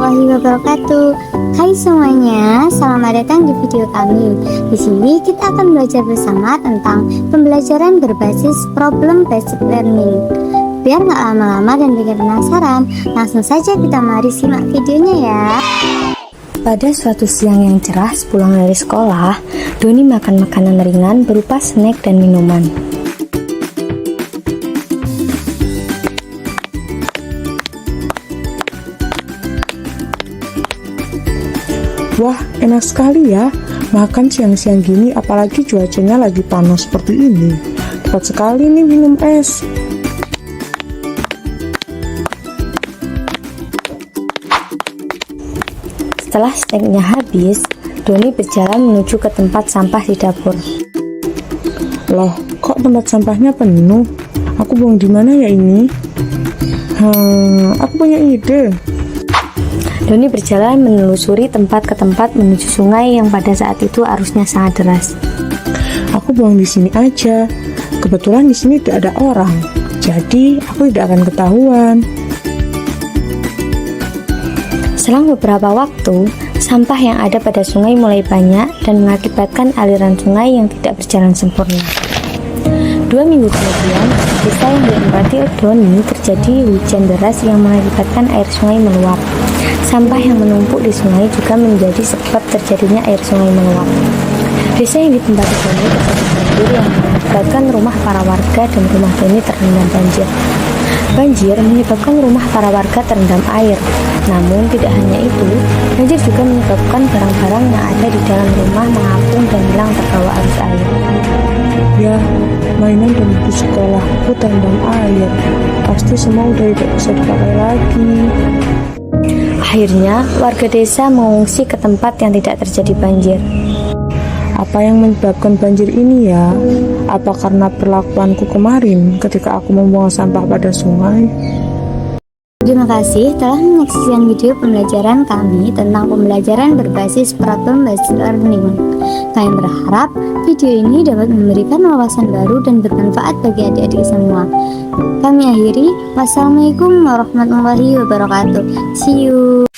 warahmatullahi wabarakatuh. Hai semuanya, selamat datang di video kami. Di sini kita akan belajar bersama tentang pembelajaran berbasis problem based learning. Biar nggak lama-lama dan bikin penasaran, langsung saja kita mari simak videonya ya. Pada suatu siang yang cerah sepulang dari sekolah, Doni makan makanan ringan berupa snack dan minuman. Wah, enak sekali ya makan siang-siang gini, apalagi cuacanya lagi panas seperti ini. Tepat sekali nih minum es. Setelah snacknya habis, Doni berjalan menuju ke tempat sampah di dapur. Loh, kok tempat sampahnya penuh? Aku buang di mana ya ini? Aku punya ide. Doni berjalan menelusuri tempat ke tempat menuju sungai yang pada saat itu arusnya sangat deras. Aku buang di sini aja. Kebetulan di sini tidak ada orang, jadi aku tidak akan ketahuan. Selang beberapa waktu, sampah yang ada pada sungai mulai banyak dan mengakibatkan aliran sungai yang tidak berjalan sempurna. 2 minggu kemudian, desa yang ditempati Doni terjadi hujan deras yang mengakibatkan air sungai meluap. Sampah yang menumpuk di sungai juga menjadi sebab terjadinya air sungai meluap. Desa yang ditempati Doni terjadi banjir yang mengakibatkan rumah para warga dan rumah Doni terendam banjir. Banjir menyebabkan rumah para warga terendam air. Namun tidak hanya itu, banjir juga menyebabkan barang-barang yang ada di dalam rumah mengapung dan hilang terbawa arus air. Ya, mainan dan buku sekolahku terendam air. Pasti semua udah tidak bisa dipakai lagi. Akhirnya, warga desa mengungsi ke tempat yang tidak terjadi banjir. Apa yang menyebabkan banjir ini ya? Apa karena perlakuanku kemarin ketika aku membuang sampah pada sungai? Terima kasih telah menyaksikan video pembelajaran kami tentang pembelajaran berbasis problem based learning. Kami berharap video ini dapat memberikan wawasan baru dan bermanfaat bagi adik-adik semua. Kami akhiri, wassalamualaikum warahmatullahi wabarakatuh. See you.